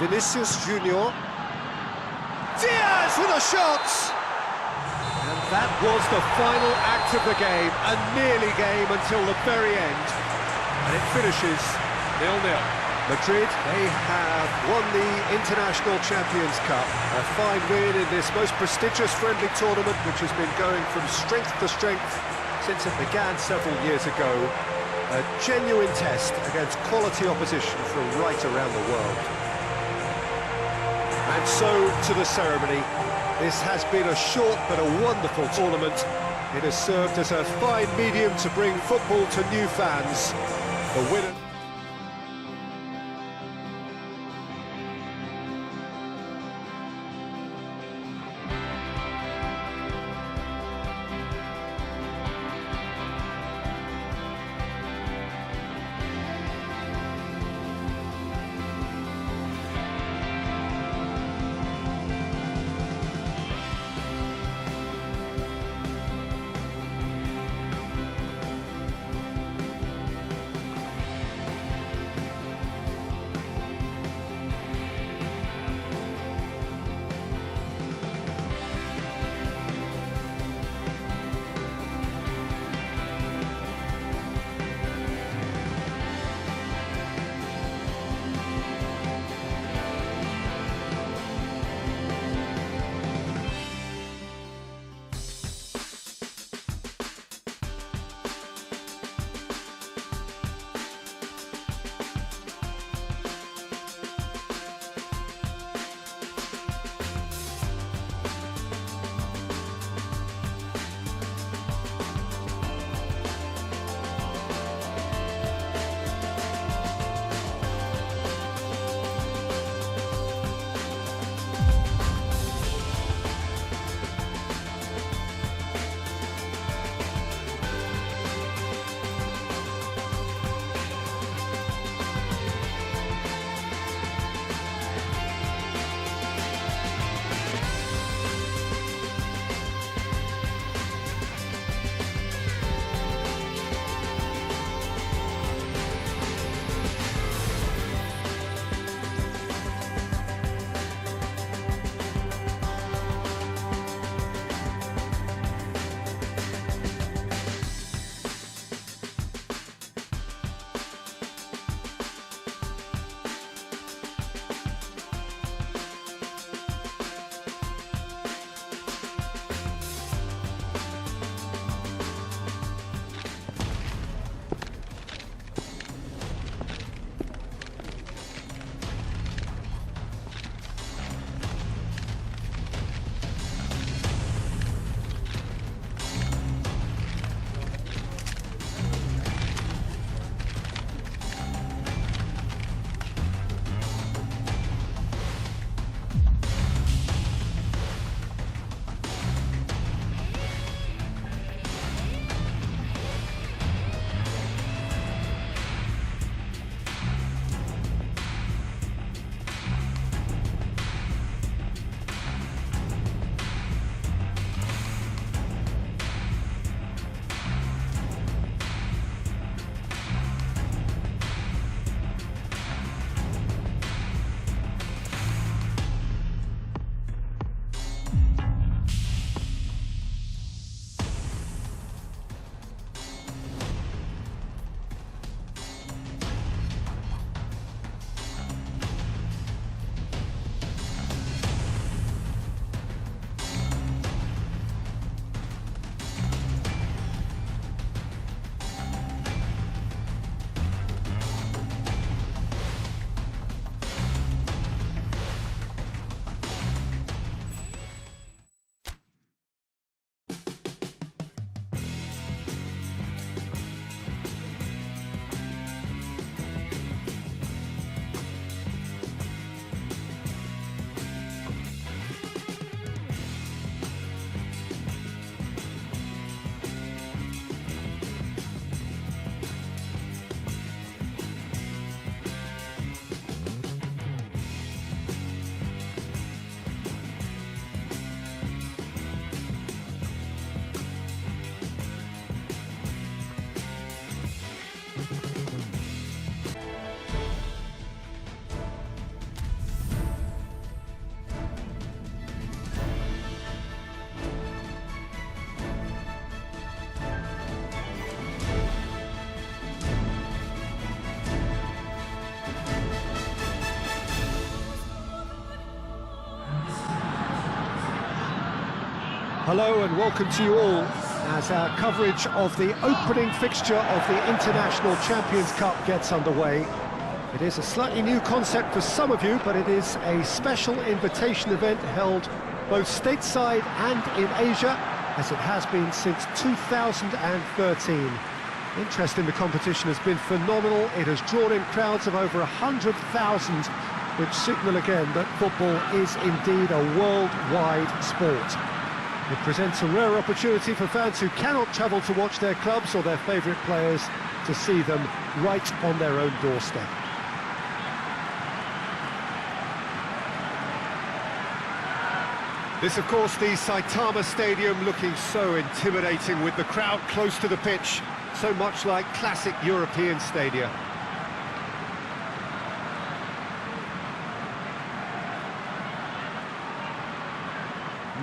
Vinicius Junior. Diaz with a shot! And that was the final act of the game, a nearly game until the very end. And it finishes 0-0. Madrid, they have won the International Champions Cup. A fine win in this most prestigious friendly tournament, which has been going from strength to strength since it began several years ago. A genuine test against quality opposition from right around the world. And so to the ceremony. This has been a short but a wonderful tournament. It has served as a fine medium to bring football to new fans. The winner... Hello and welcome to you all as our coverage of the opening fixture of the International Champions Cup gets underway. It is a slightly new concept for some of you, but it is a special invitation event held both stateside and in Asia, as it has been since 2013. Interest in the competition has been phenomenal. It has drawn in crowds of over 100,000, which signal again that football is indeed a worldwide sport. It presents a rare opportunity for fans who cannot travel to watch their clubs or their favourite players to see them right on their own doorstep. This, of course, the Saitama Stadium, looking so intimidating with the crowd close to the pitch, so much like classic European stadia.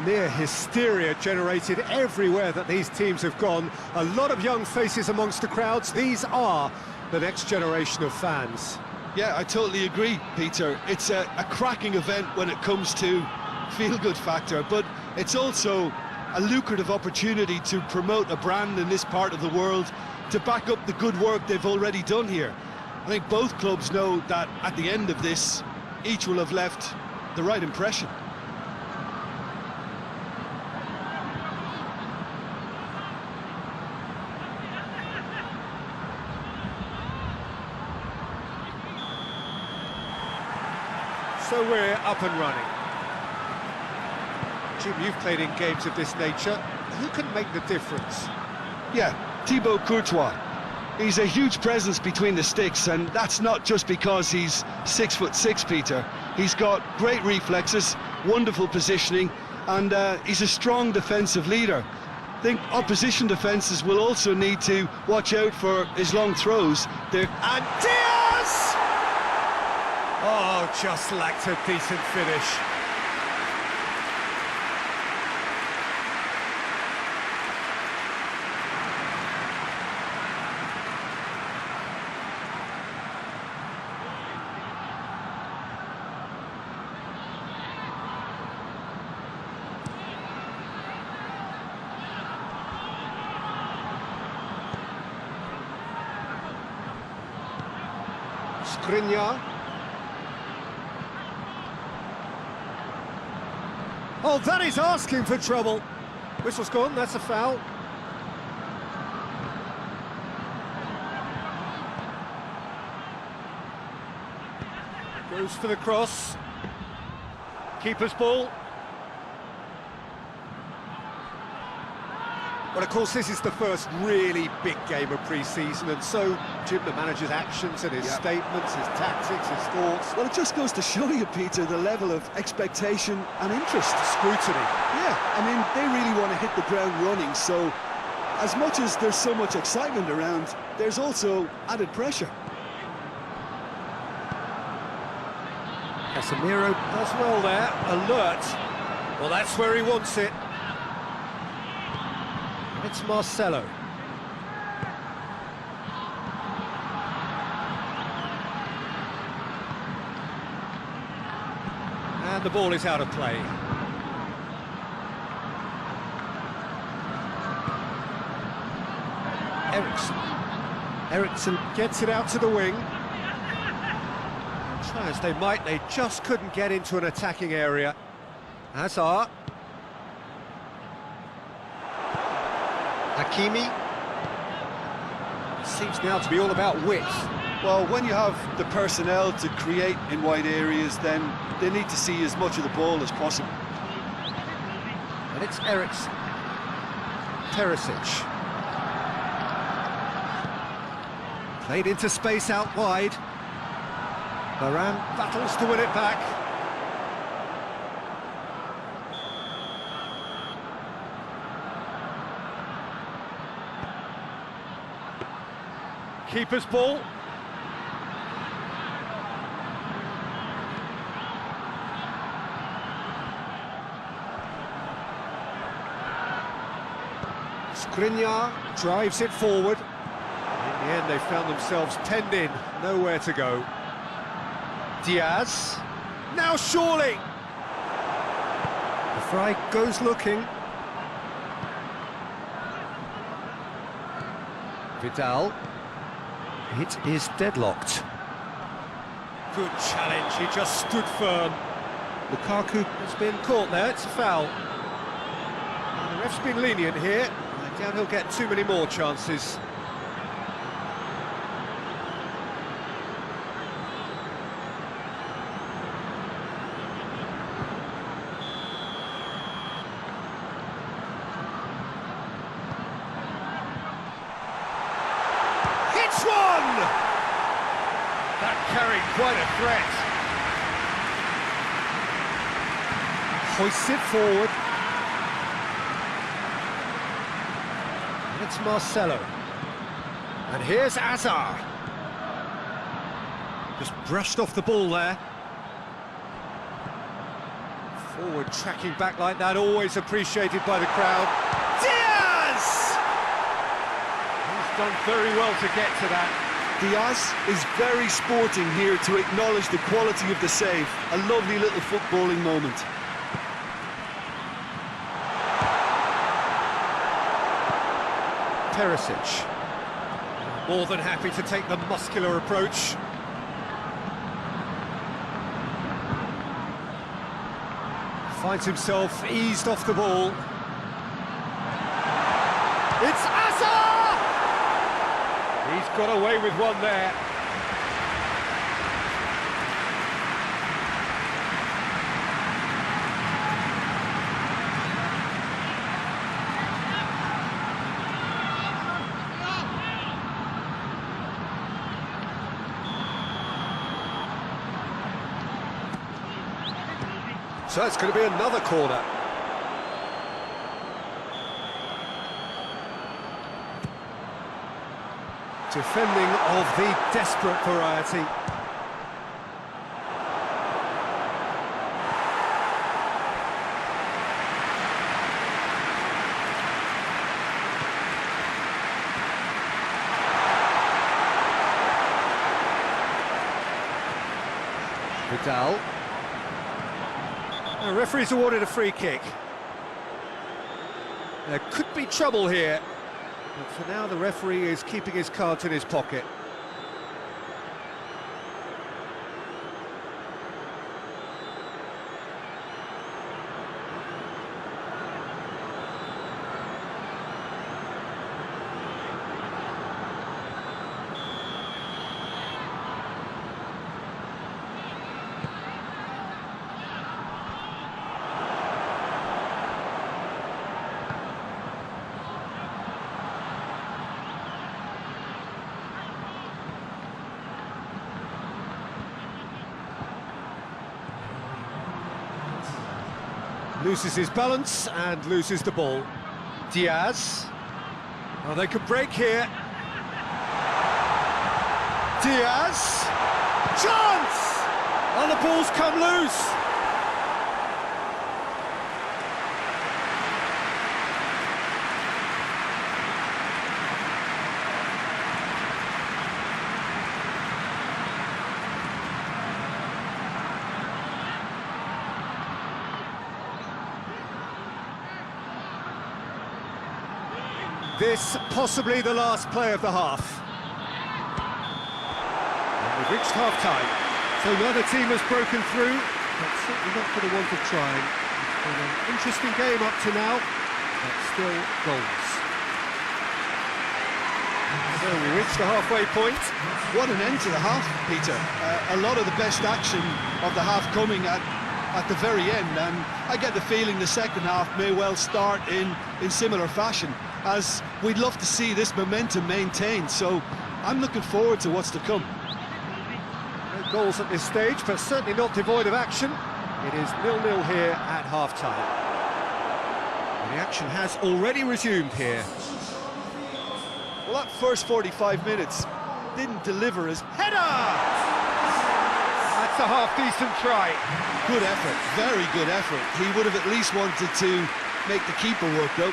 Near hysteria generated everywhere that these teams have gone. A lot of young faces amongst the crowds. These are the next generation of fans. Yeah, I totally agree, Peter. It's a cracking event when it comes to feel-good factor, but it's also a lucrative opportunity to promote a brand in this part of the world, to back up the good work they've already done here. I think both clubs know that at the end of this, each will have left the right impression. So we're up and running. Jim, you've played in games of this nature. Who can make the difference? Yeah, Thibaut Courtois. He's a huge presence between the sticks, and that's not just because he's 6'6", Peter. He's got great reflexes, wonderful positioning, and he's a strong defensive leader. I think opposition defences will also need to watch out for his long throws. And Diaz! Oh, just lacked a decent finish. Skriniar. Oh, that is asking for trouble. Whistle's gone, that's a foul. Goes for the cross. Keeper's ball. Well, of course, this is the first really big game of pre-season, and so, Jim, the manager's actions and his statements, his tactics, his thoughts... Well, it just goes to show you, Peter, the level of expectation and interest. Scrutiny. Yeah, I mean, they really want to hit the ground running, so as much as there's so much excitement around, there's also added pressure. Casemiro does well there, alert. Well, that's where he wants it. It's Marcelo. And the ball is out of play. Eriksson gets it out to the wing. Try as they might, they just couldn't get into an attacking area. Hazard. Hakimi. Seems now to be all about width. Well, when you have the personnel to create in wide areas, then they need to see as much of the ball as possible. And it's Eriksson. Teresic. Played into space out wide. Varane battles to win it back. Keeper's ball. Skriniar drives it forward. In the end, they found themselves penned in, nowhere to go. Diaz. Now surely! The fry goes looking. Vidal. It is deadlocked. Good challenge, he just stood firm. Lukaku has been caught there, it's a foul. And the ref's been lenient here. I doubt he'll get too many more chances. Hits one! That carried quite a threat. Hoists it forward. And it's Marcelo. And here's Azar. Just brushed off the ball there. Forward tracking back like that, always appreciated by the crowd. Diaz! He's done very well to get to that. Diaz is very sporting here to acknowledge the quality of the save. A lovely little footballing moment. Perisic. More than happy to take the muscular approach. Finds himself eased off the ball. It's Azar! He's got away with one there. So it's going to be another corner. Defending of the desperate variety. Vidal. The referee's awarded a free kick. There could be trouble here. But for now, the referee is keeping his cards in his pocket. Loses his balance and loses the ball. Diaz. Oh, they could break here. Diaz. Chance! Oh, the ball's come loose. This possibly the last play of the half. And we've reached half-time. So neither team has broken through, but certainly not for the want of trying. It's been an interesting game up to now, but still goals. So we reached the halfway point. What an end to the half, Peter. A lot of the best action of the half coming at the very end, and I get the feeling the second half may well start in similar fashion, as we'd love to see this momentum maintained, so I'm looking forward to what's to come. No goals at this stage, but certainly not devoid of action. It is 0-0 here at half-time. The action has already resumed here. Well, that first 45 minutes didn't deliver as... Header! That's a half-decent try. Good effort, very good effort. He would have at least wanted to make the keeper work, though.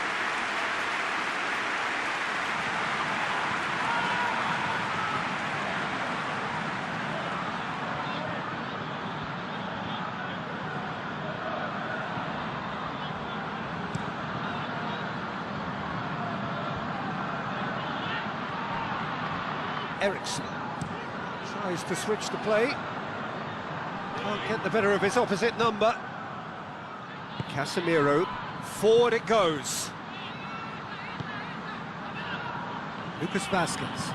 Ericsson tries to switch the play. Can't get the better of his opposite number. Casemiro, forward it goes. Lucas Vazquez.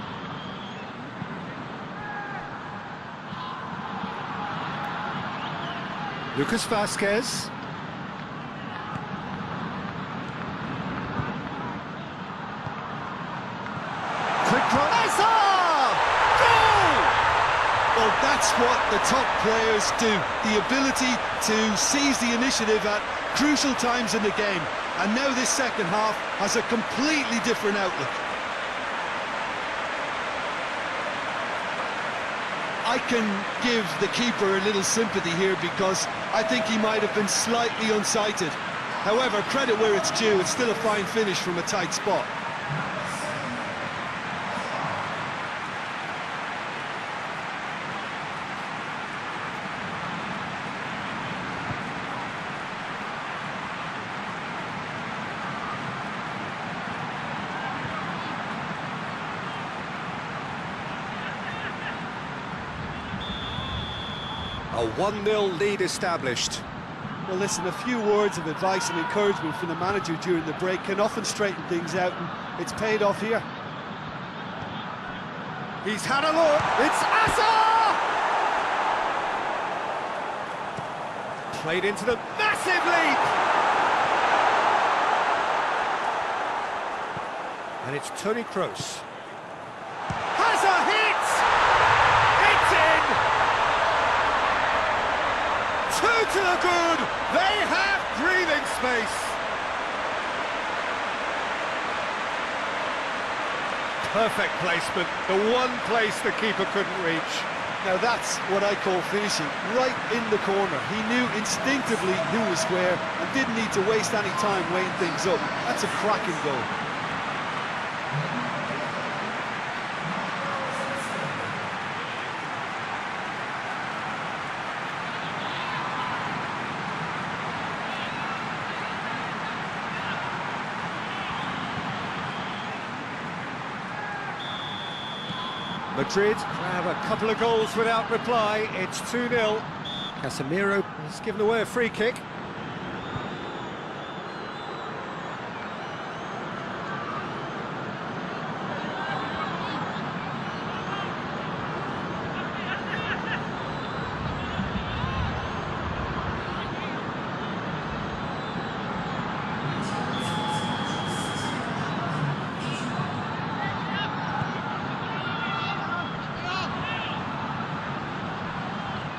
Lucas Vazquez. Quick cross. Goal! Well, that's what the top players do. The ability to seize the initiative at crucial times in the game. And now this second half has a completely different outlook. I can give the keeper a little sympathy here because I think he might have been slightly unsighted. However, credit where it's due, it's still a fine finish from a tight spot. A 1-0 lead established. Well, listen, a few words of advice and encouragement from the manager during the break can often straighten things out, and it's paid off here. He's had a look. It's Hazard! Played into the massive leap! And it's Toni Kroos. Has a hit! It's in! Two to the good! They have breathing space! Perfect placement, the one place the keeper couldn't reach. Now that's what I call finishing, right in the corner. He knew instinctively who was where and didn't need to waste any time weighing things up. That's a cracking goal. Madrid grab a couple of goals without reply. It's 2-0. Casemiro has given away a free kick.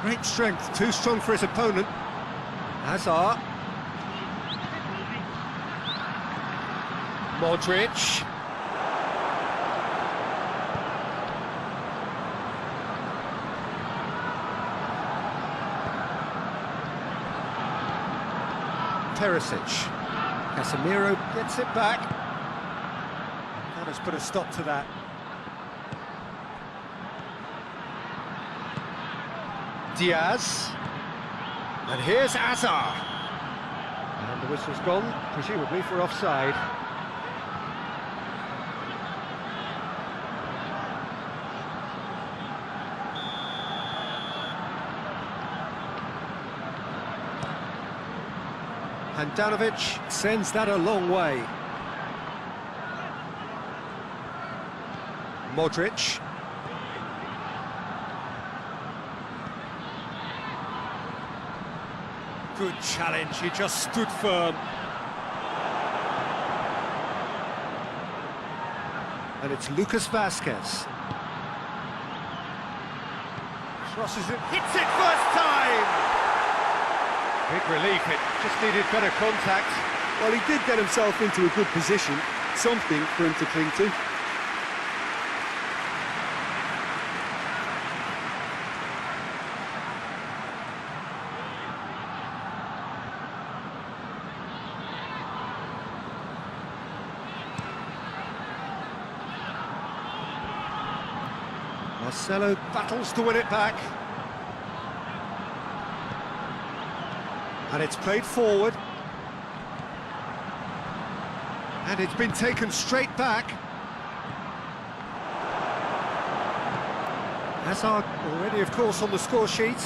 Great strength, too strong for his opponent. Hazard. Modric. Perisic. Casemiro gets it back. That has put a stop to that. Diaz, and here's Hazard, and the whistle's gone, presumably for offside. Handanovic sends that a long way. Modric. Good challenge, he just stood firm. And it's Lucas Vazquez. Crosses it, hits it first time! Big relief, it just needed better contact. Well, he did get himself into a good position, something for him to cling to. Marcelo battles to win it back. And it's played forward. And it's been taken straight back. Hazard already, of course, on the score sheet.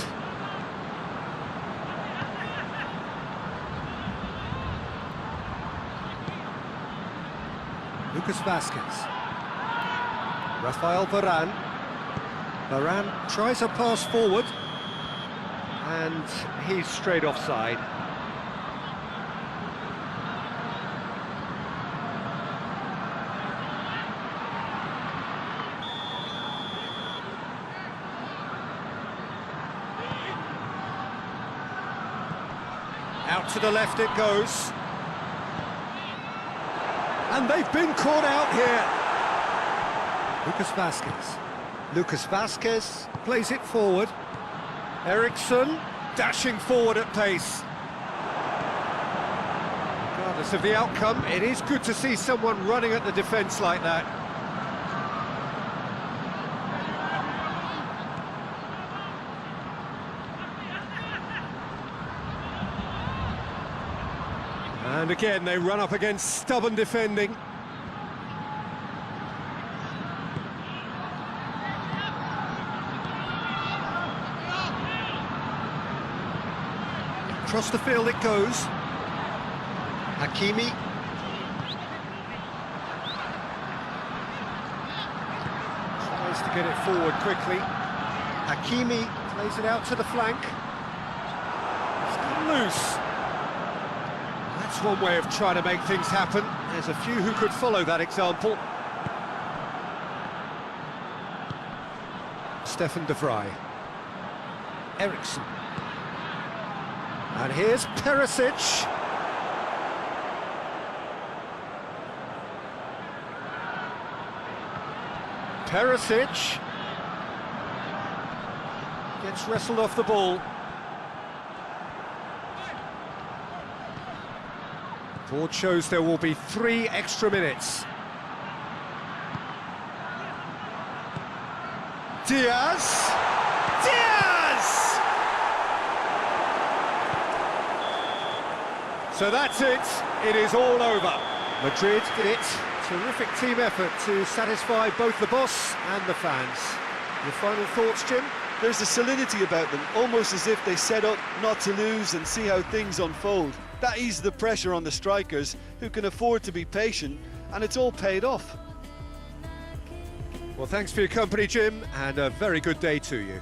Lucas Vazquez. Rafael Varane. Varane tries a pass forward. And he's straight offside. Out to the left it goes. And they've been caught out here. Lucas Vazquez. Lucas Vazquez plays it forward. Eriksson dashing forward at pace. Regardless of the outcome, it is good to see someone running at the defence like that. And again, they run up against stubborn defending. Across the field it goes. Hakimi. Tries to get it forward quickly. Hakimi plays it out to the flank. It's come loose. That's one way of trying to make things happen. There's a few who could follow that example. Stefan de Vrij. Eriksson. And here's Perisic. Perisic gets wrestled off the ball. Board shows there will be 3 extra minutes. Diaz! Diaz! So that's it. It is all over. Madrid did it. Terrific team effort to satisfy both the boss and the fans. Your final thoughts, Jim? There's a solidity about them, almost as if they set up not to lose and see how things unfold. That eased the pressure on the strikers, who can afford to be patient, and it's all paid off. Well, thanks for your company, Jim, and a very good day to you.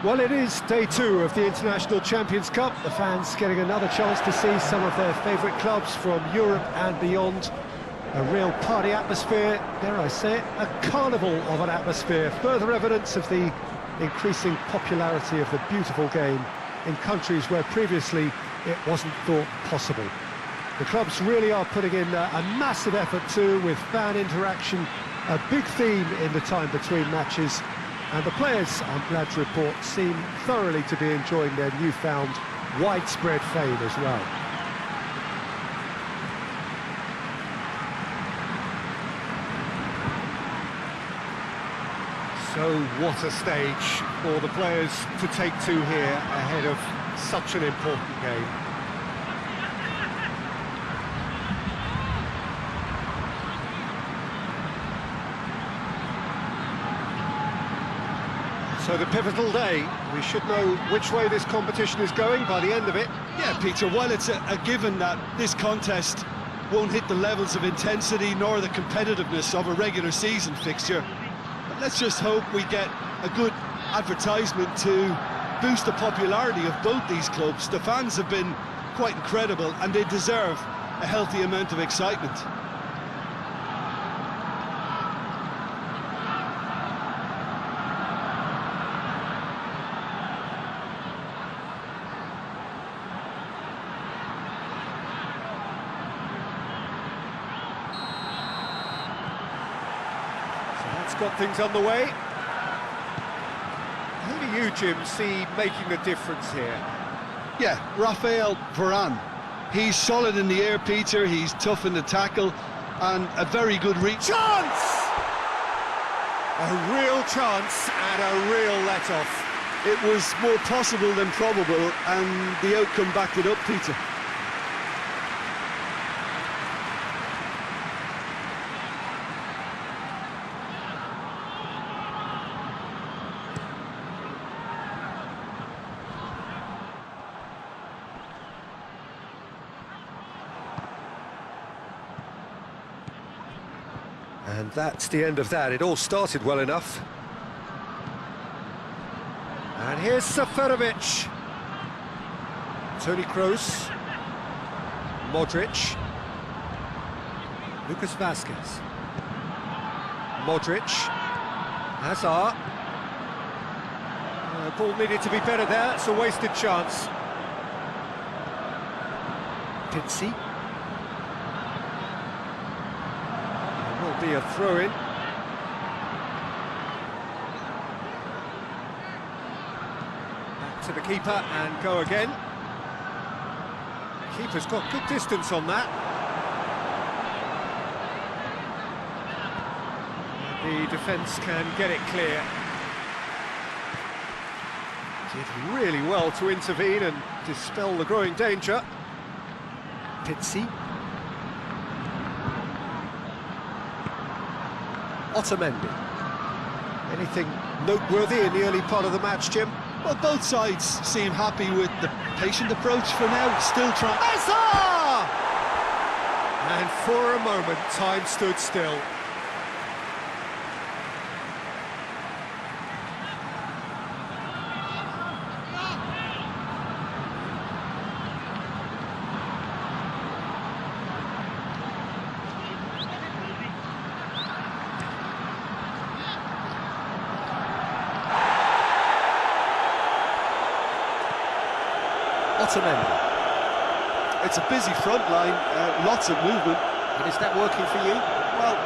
Well, it is day 2 of the International Champions Cup. The fans getting another chance to see some of their favourite clubs from Europe and beyond. A real party atmosphere, dare I say it, a carnival of an atmosphere. Further evidence of the increasing popularity of the beautiful game in countries where previously it wasn't thought possible. The clubs really are putting in a massive effort too, with fan interaction, a big theme in the time between matches. And the players, I'm glad to report, seem thoroughly to be enjoying their newfound widespread fame as well. So what a stage for the players to take to here ahead of such an important game. So the pivotal day, we should know which way this competition is going by the end of it. Yeah, Peter, while it's a given that this contest won't hit the levels of intensity nor the competitiveness of a regular season fixture, but let's just hope we get a good advertisement to boost the popularity of both these clubs. The fans have been quite incredible and they deserve a healthy amount of excitement. Got things on the way. Who do you, Jim, see making a difference here? Yeah, Rafael Varane. He's solid in the air, Peter, he's tough in the tackle, and a very good reach. Chance! A real chance and a real let-off. It was more possible than probable, and the outcome backed it up, Peter. And that's the end of that. It all started well enough. And here's Seferovic. Toni Kroos. Modric. Lucas Vazquez. Modric. Hazard. Ball needed to be better there. It's a wasted chance. Pizzi. Be a throw-in. Back to the keeper and go again. Keeper's got good distance on that. And the defence can get it clear. Did really well to intervene and dispel the growing danger. Pizzi. Otamendi. Anything noteworthy in the early part of the match, Jim? Well, both sides seem happy with the patient approach for now, still trying... Hazard! And for a moment, time stood still. Otamendi. It's a busy front line, lots of movement. And is that working for you? Well,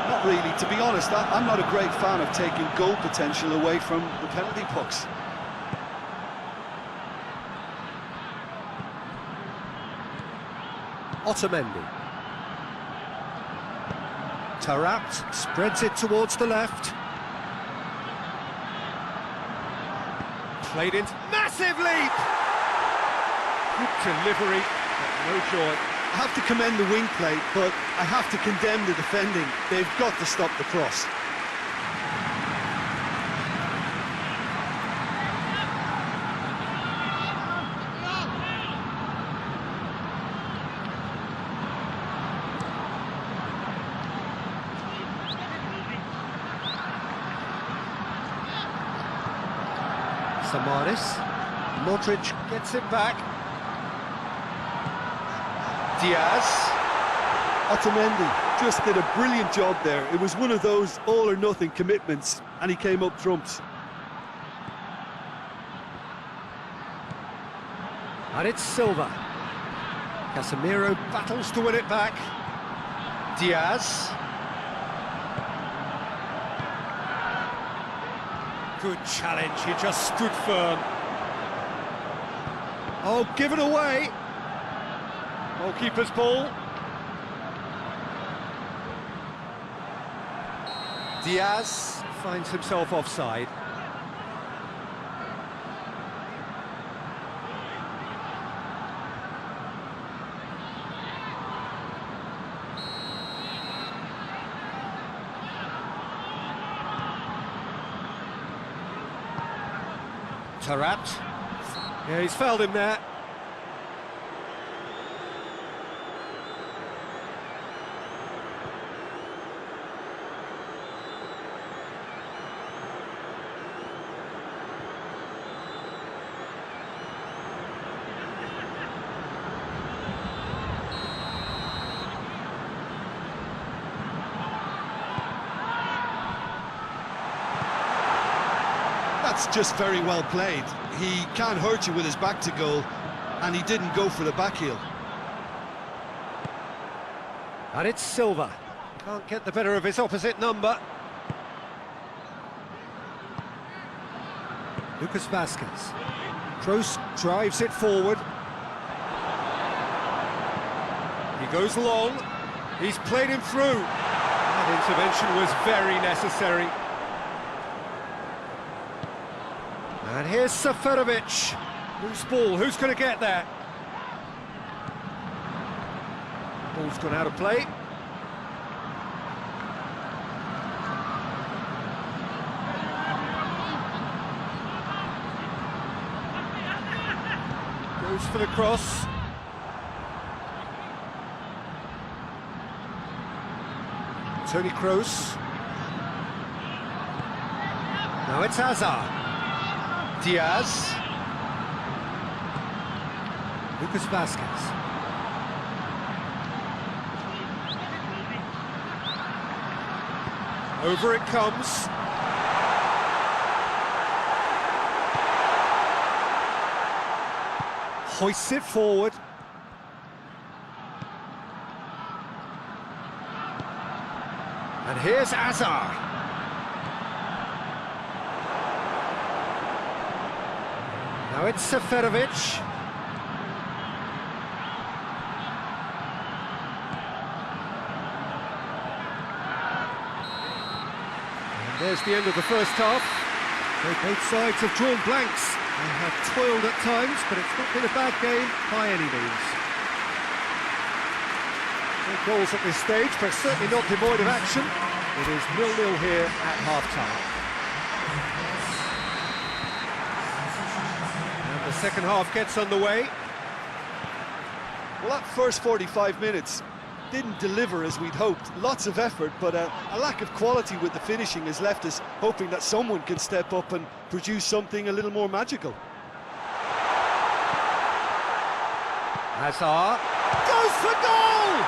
not really. To be honest, I'm not a great fan of taking goal potential away from the penalty pucks. Otamendi. Taarabt spreads it towards the left. Played in. Massive leap! Good delivery, but no joy. I have to commend the wing play, but I have to condemn the defending. They've got to stop the cross. Samaris. Modric gets it back. Diaz. Otamendi just did a brilliant job there. It was one of those all-or-nothing commitments, and he came up trumps. And it's Silva. Casemiro battles to win it back. Diaz. Good challenge, he just stood firm. Oh, give it away. Goalkeeper's ball. Diaz finds himself offside. Taarabt. Yeah, he's fouled him there. That's just very well played. He can't hurt you with his back to goal, and he didn't go for the back heel. And it's Silva. Can't get the better of his opposite number. Lucas Vazquez. Kroos drives it forward. He goes long. He's played him through. That intervention was very necessary. And here's Seferovic. Loose ball, who's going to get there? Ball's gone out of play. Goes for the cross. Toni Kroos. Now it's Hazard. Diaz. Lucas Vazquez. Over it comes. Hoists it forward. And here's Hazard. Now it's Seferovic. And there's the end of the first half. Both sides have drawn blanks and have toiled at times, but it's not been a bad game by any means. No goals at this stage, but certainly not devoid of action. It is 0-0 here at half-time. The second half gets underway. Well, that first 45 minutes didn't deliver as we'd hoped. Lots of effort, but a lack of quality with the finishing has left us hoping that someone can step up and produce something a little more magical. Hazard goes for goal!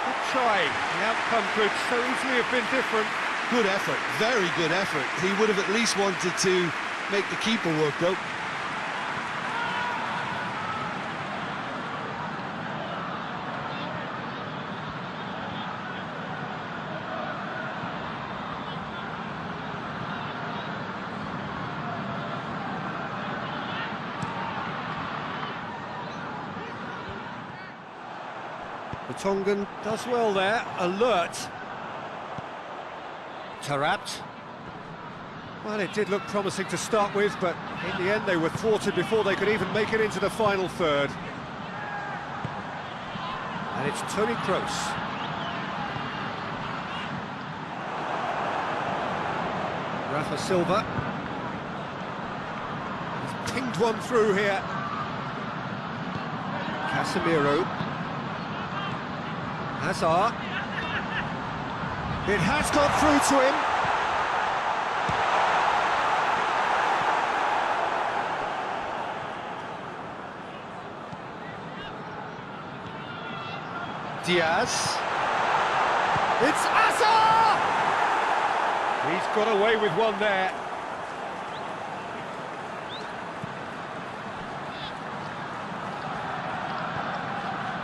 Good try. The outcome could so easily have been different. Good effort, very good effort. He would have at least wanted to make the keeper work, though. The Tongan does well there, alert. Taarabt. Well, it did look promising to start with, but in the end they were thwarted before they could even make it into the final third. And it's Toni Kroos. Rafa Silva. He's pinged one through here. Casemiro. Hazard. It has got through to him. Diaz. It's Hazard! He's got away with one there.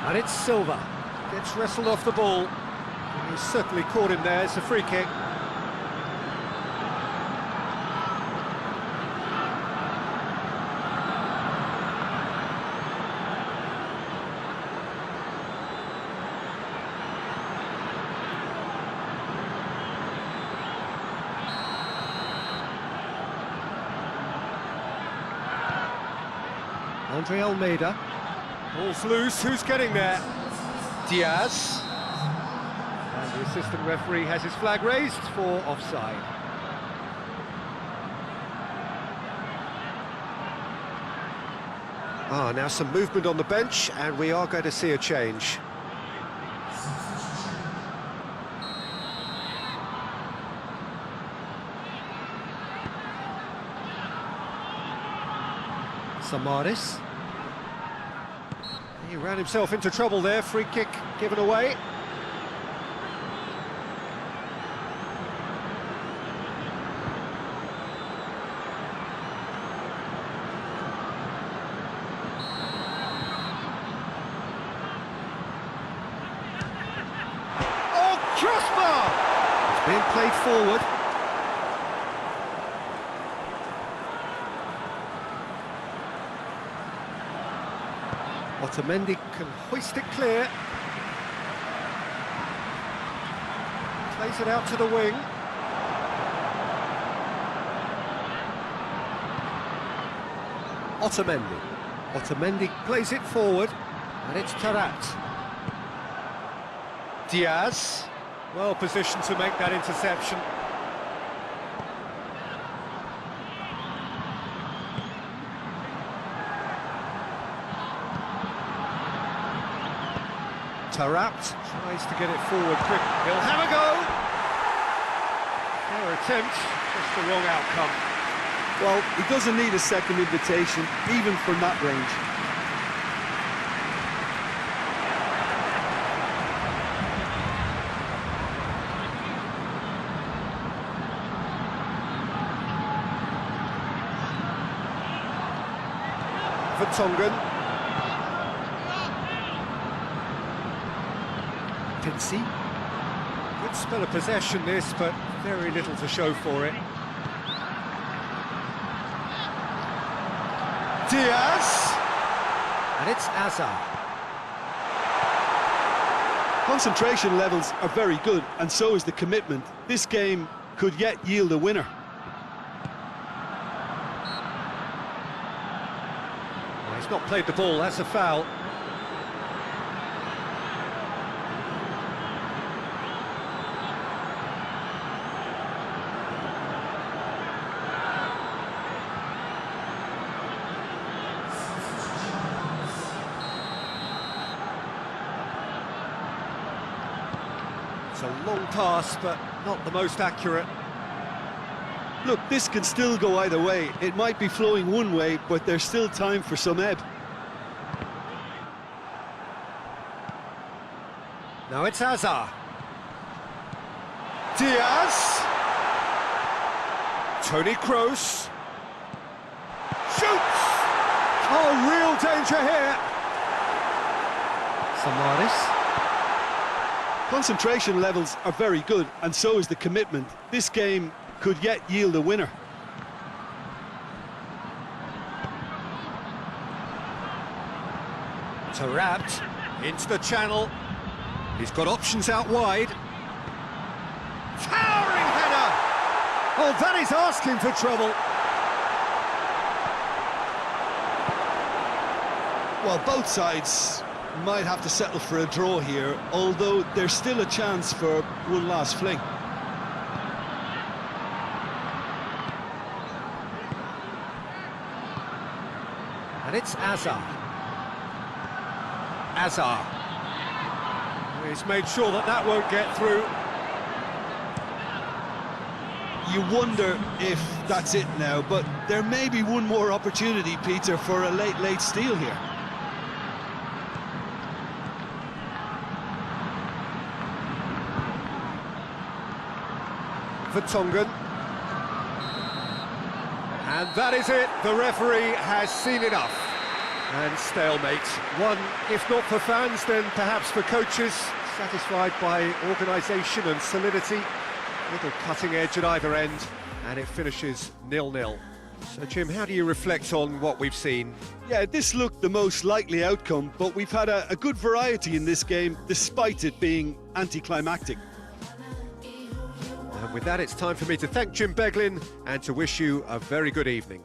And it's Silva. Gets wrestled off the ball. He's certainly caught him there. It's a free kick. Andre Almeida. Ball's loose, who's getting there? Diaz. And the assistant referee has his flag raised for offside. Now some movement on the bench, and we are going to see a change. Samaris. He ran himself into trouble there, free kick given away. Oh, crossbar! It's being played forward. Otamendi can hoist it clear. Plays it out to the wing. Otamendi. Otamendi plays it forward, and it's Tarat. Diaz, well positioned to make that interception. Tarat tries to get it forward quick. He'll have a go. Fair attempt, just the wrong outcome. Well, he doesn't need a second invitation, even from that range. Vertonghen. Pincy. Good spell of possession this, but very little to show for it. Diaz! And it's Hazard. Concentration levels are very good, and so is the commitment. This game could yet yield a winner. Well, he's not played the ball, that's a foul. It's a long pass, but not the most accurate. Look, this can still go either way. It might be flowing one way, but there's still time for some ebb. Now it's Hazard. Diaz. Toni Kroos. Shoots! Oh, real danger here. Samaris. Concentration levels are very good, and so is the commitment. This game could yet yield a winner. Tarat into the channel. He's got options out wide. Towering header! Oh, that is asking for trouble. Well, both sides might have to settle for a draw here, although there's still a chance for one last fling. And it's Hazard. Hazard. He's made sure that that won't get through. You wonder if that's it now, but there may be one more opportunity, Peter, for a late steal here. Vertonghen. And that is it, the referee has seen enough. And stalemate. One, if not for fans, then perhaps for coaches, satisfied by organisation and solidity. A little cutting edge at either end, and it finishes 0-0. So Jim, how do you reflect on what we've seen? Yeah, this looked the most likely outcome, but we've had a good variety in this game, despite it being anticlimactic. And with that, it's time for me to thank Jim Beglin and to wish you a very good evening.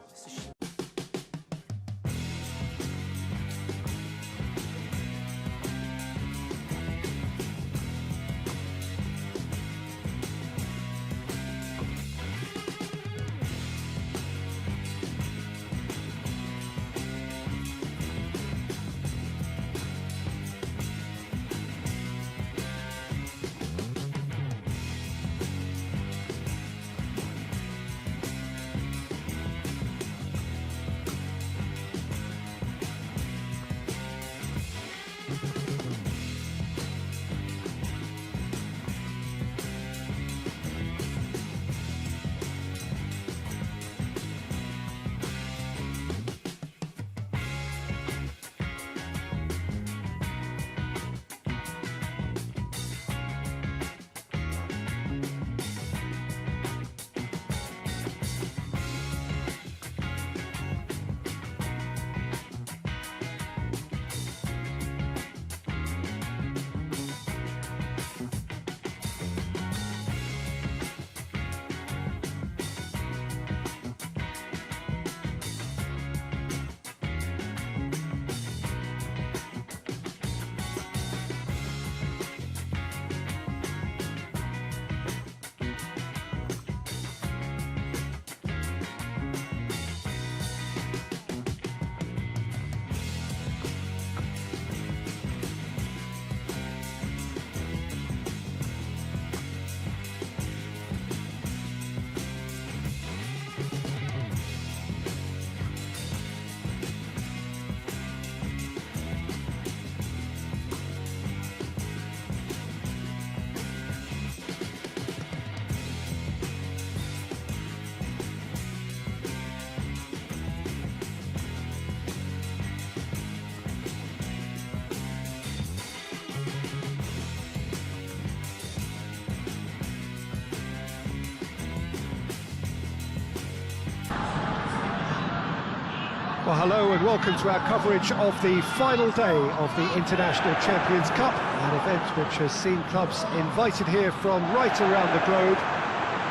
Well, hello and welcome to our coverage of the final day of the International Champions Cup, an event which has seen clubs invited here from right around the globe.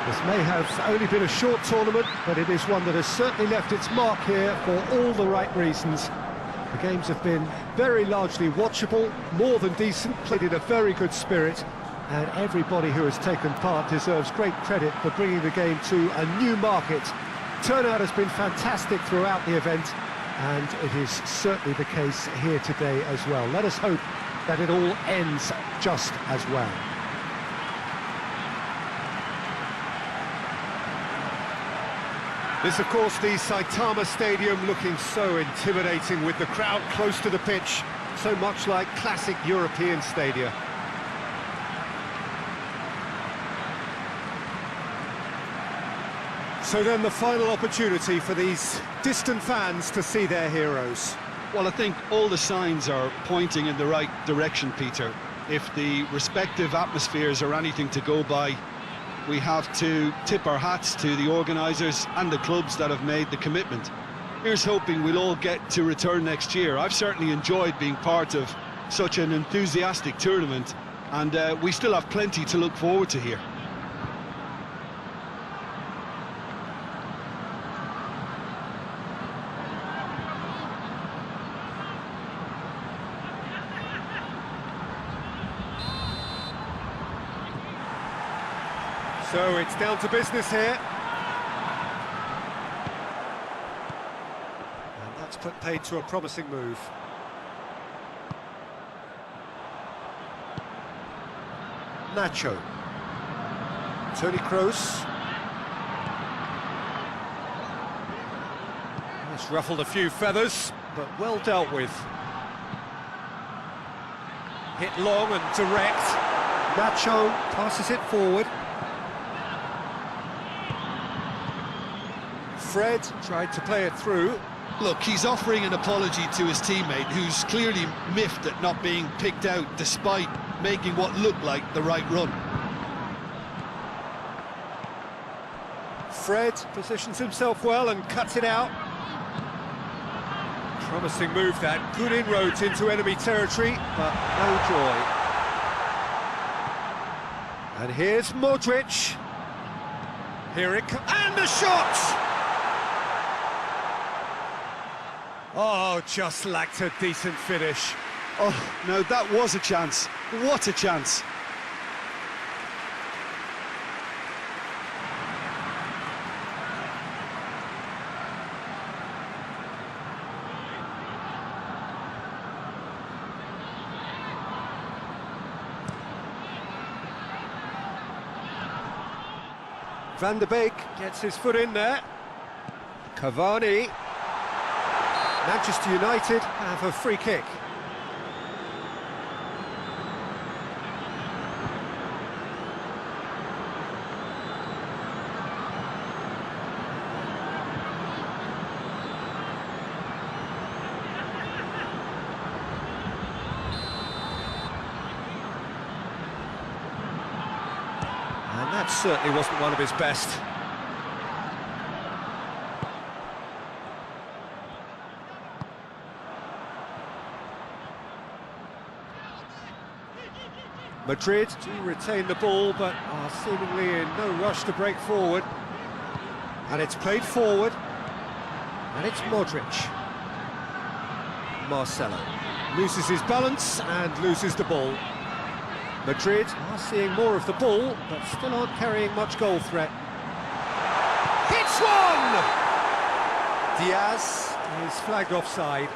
This may have only been a short tournament, but it is one that has certainly left its mark here for all the right reasons. The games have been very largely watchable, more than decent, played in a very good spirit, and everybody who has taken part deserves great credit for bringing the game to a new market. Turnout has been fantastic throughout the event, and it is certainly the case here today as well. Let us hope that it all ends just as well. This, of course, the Saitama Stadium, looking so intimidating with the crowd close to the pitch, so much like classic European stadia. So then the final opportunity for these distant fans to see their heroes. Well, I think all the signs are pointing in the right direction, Peter. If the respective atmospheres are anything to go by, we have to tip our hats to the organisers and the clubs that have made the commitment. Here's hoping we'll all get to return next year. I've certainly enjoyed being part of such an enthusiastic tournament, and we still have plenty to look forward to here. So it's down to business here. And that's put paid to a promising move. Nacho. Toni Kroos. It's ruffled a few feathers, but well dealt with. Hit long and direct. Nacho passes it forward. Fred tried to play it through. Look, he's offering an apology to his teammate, who's clearly miffed at not being picked out despite making what looked like the right run. Fred positions himself well and cuts it out. Promising move that, good inroads into enemy territory, but no joy. And here's Modric. Here it comes, and the shot! Oh, just lacked a decent finish. Oh, no, that was a chance. What a chance. Van der Beek gets his foot in there. Cavani. Manchester United have a free kick. And that certainly wasn't one of his best. Madrid do retain the ball, but are seemingly in no rush to break forward. And it's played forward, and it's Modric. Marcelo loses his balance and loses the ball. Madrid are seeing more of the ball, but still aren't carrying much goal threat. Hits one! Diaz is flagged offside.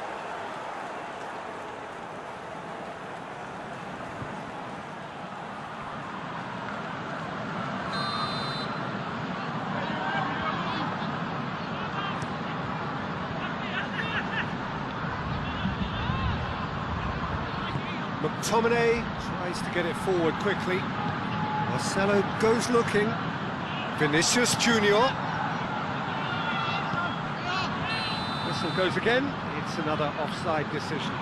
McTominay tries to get it forward quickly. Marcelo goes looking. Vinicius Junior. Whistle goes again. It's another offside decision.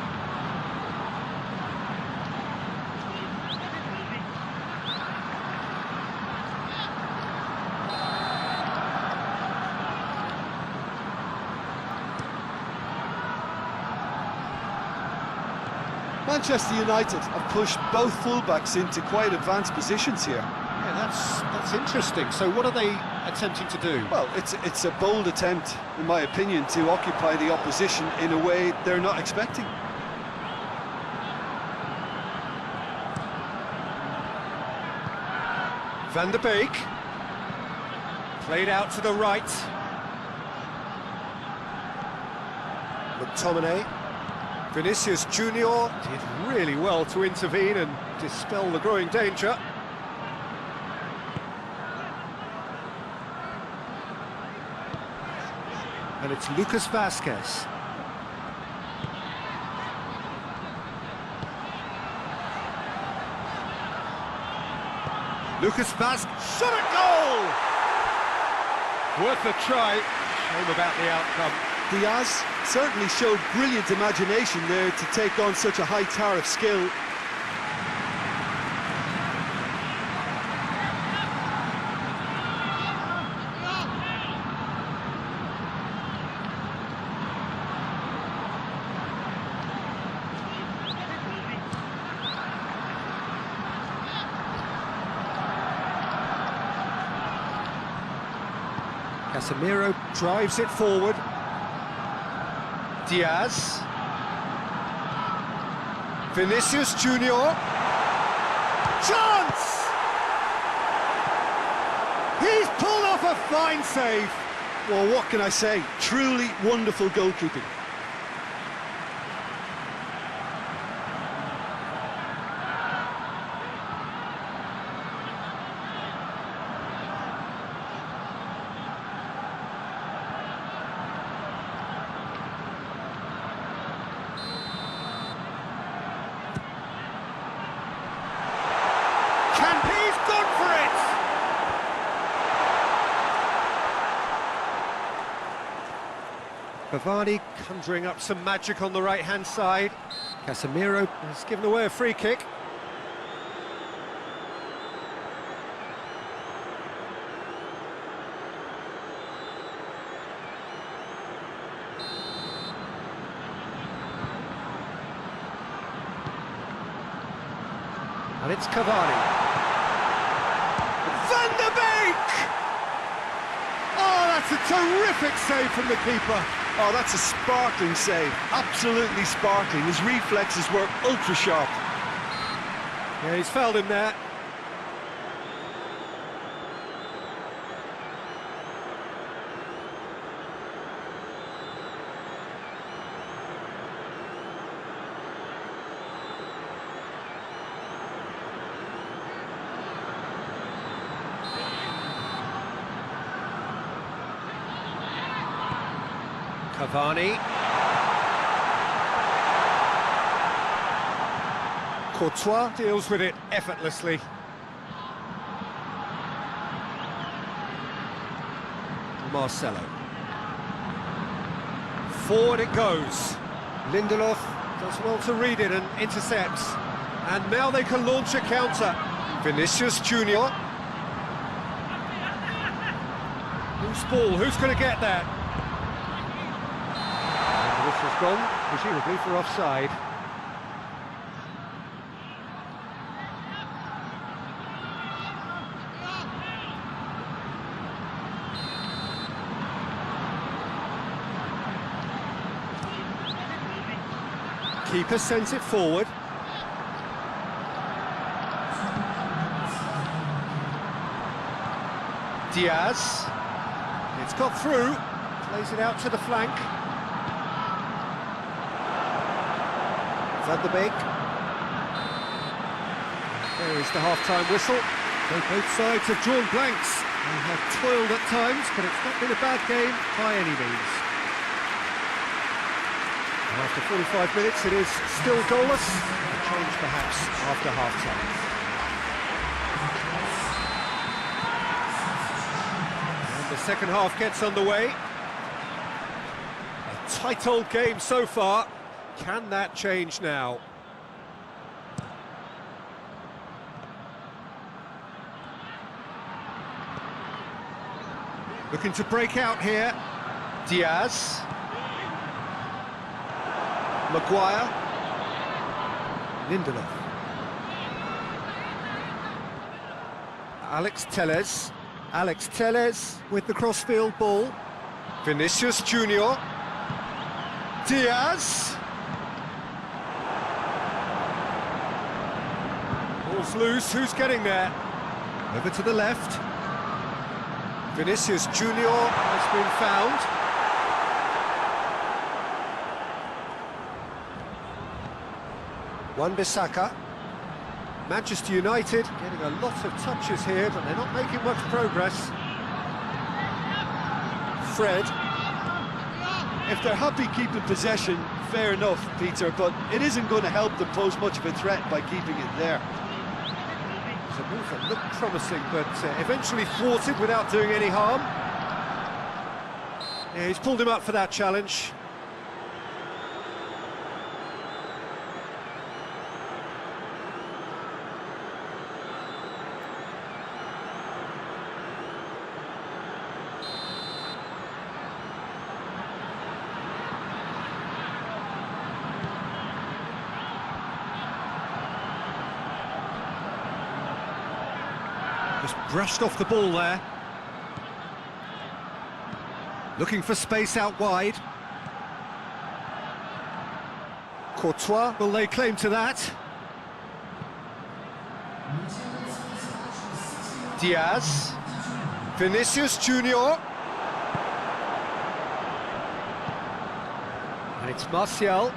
Manchester United have pushed both fullbacks into quite advanced positions here. Yeah, that's interesting. So what are they attempting to do? Well, it's a bold attempt, in my opinion, to occupy the opposition in a way they're not expecting. Van der Beek. Played out to the right. McTominay. Vinicius Junior did really well to intervene and dispel the growing danger. And it's Lucas Vazquez. Lucas Vazquez, shot at goal! Worth a try, shame about the outcome. Diaz certainly showed brilliant imagination there to take on such a high tower of skill. Casemiro drives it forward. Diaz. Vinicius Junior. Chance! He's pulled off a fine save. Well, what can I say? Truly wonderful goalkeeping. He's gone for it! Cavani conjuring up some magic on the right-hand side. Casemiro has given away a free kick. And it's Cavani. Van der Beek! Oh, that's a terrific save from the keeper. Oh, that's a sparkling save, absolutely sparkling. His reflexes were ultra sharp. Yeah, he's fouled him there. Cavani. Courtois deals with it effortlessly. Marcelo. Forward it goes. Lindelof does well to read it and intercepts. And now they can launch a counter. Vinicius Junior. Loose ball, who's going to get that? And this has gone, presumably for offside. Keeper sends it forward. Diaz. It's got through. Plays it out to the flank. Van der Beek. There is the half-time whistle. So both sides have drawn blanks. They have toiled at times, but it's not been a bad game by any means. After 45 minutes, it is still goalless. A change perhaps after half-time. And the second half gets underway. A tight old game so far. Can that change now? Looking to break out here. Diaz. Maguire. Lindelof. Alex Telles. Alex Telles with the crossfield ball. Vinicius Junior. Diaz. Ball's loose, who's getting there? Over to the left. Vinicius Junior has been found. Wan-Bissaka. Manchester United getting a lot of touches here, but they're not making much progress. Fred. If they're happy keeping possession, fair enough, Peter, but it isn't going to help them pose much of a threat by keeping it there. It's a move that looked promising, but eventually thwarted without doing any harm. Yeah, he's pulled him up for that challenge. Just brushed off the ball there. Looking for space out wide. Courtois will lay claim to that. Diaz. Vinicius Junior. And it's Martial.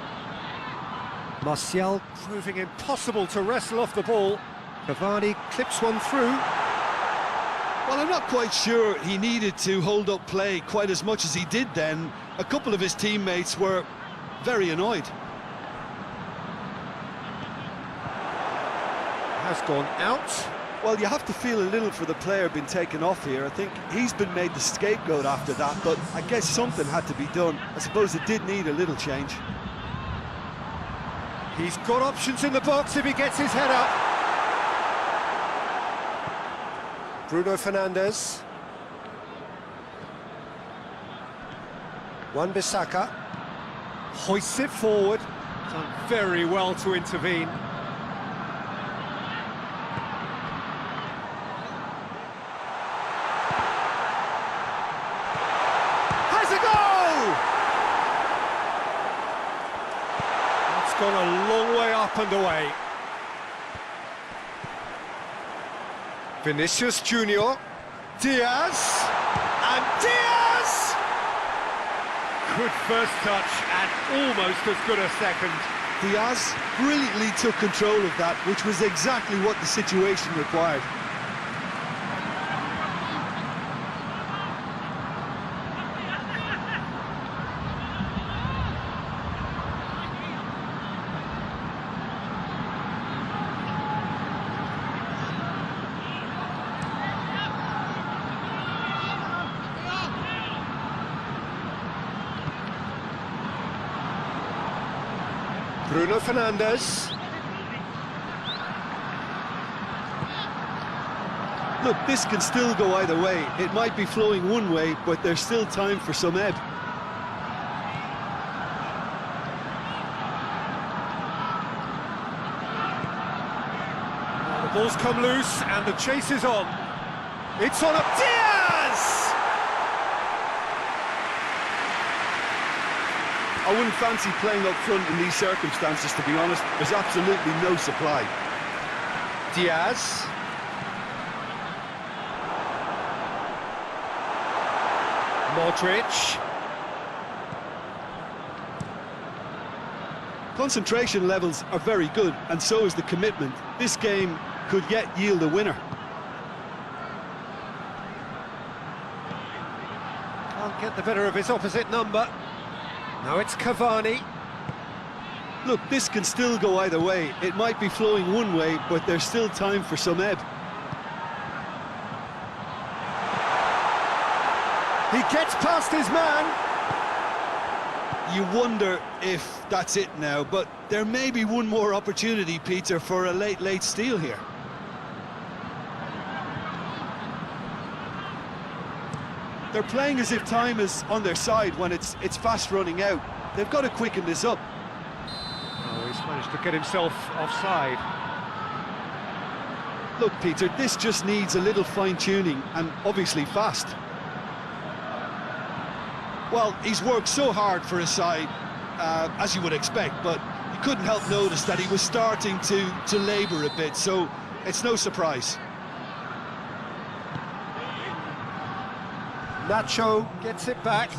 Martial proving impossible to wrestle off the ball. Cavani clips one through. Well, I'm not quite sure he needed to hold up play quite as much as he did then. A couple of his teammates were very annoyed. Has gone out. Well, you have to feel a little for the player being taken off here. I think he's been made the scapegoat after that, but I guess something had to be done. I suppose it did need a little change. He's got options in the box if he gets his head up. Bruno Fernandes. Wan-Bissaka hoists it forward. Done very well to intervene. Has a goal! It's gone a long way up and away. Vinicius Junior, Diaz, and Diaz! Good first touch and almost as good a second. Diaz brilliantly took control of that, which was exactly what the situation required. Bruno Fernandes. Look, this can still go either way. It might be flowing one way, but there's still time for some ebb. The ball's come loose and the chase is on. It's on up. Diaz! I wouldn't fancy playing up front in these circumstances, to be honest. There's absolutely no supply. Diaz. Modric. Concentration levels are very good, and so is the commitment. This game could yet yield a winner. Can't get the better of his opposite number. Now it's Cavani. Look, this can still go either way. It might be flowing one way, but there's still time for some ebb. He gets past his man. You wonder if that's it now, but there may be one more opportunity, Peter, for a late steal here. They're playing as if time is on their side when it's fast running out. They've got to quicken this up. Oh, he's managed to get himself offside. Look, Peter, this just needs a little fine-tuning, and obviously fast. Well, he's worked so hard for his side, as you would expect, but you couldn't help notice that he was starting to labour a bit, so it's no surprise. Nacho gets it back.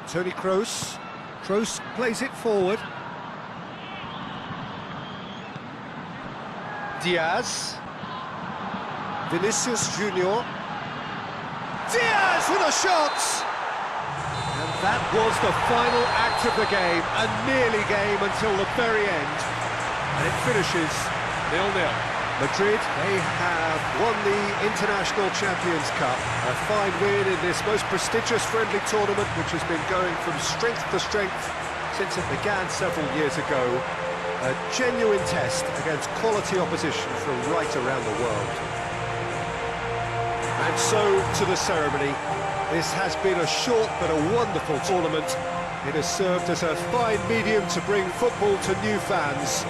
Toni Kroos. Kroos plays it forward. Diaz. Vinicius Junior. Diaz with a shot! And that was the final act of the game, a nearly game until the very end. And it finishes 0-0. Madrid, they have won the International Champions Cup. A fine win in this most prestigious friendly tournament, which has been going from strength to strength since it began several years ago. A genuine test against quality opposition from right around the world. And so to the ceremony. This has been a short but a wonderful tournament. It has served as a fine medium to bring football to new fans.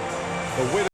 The winner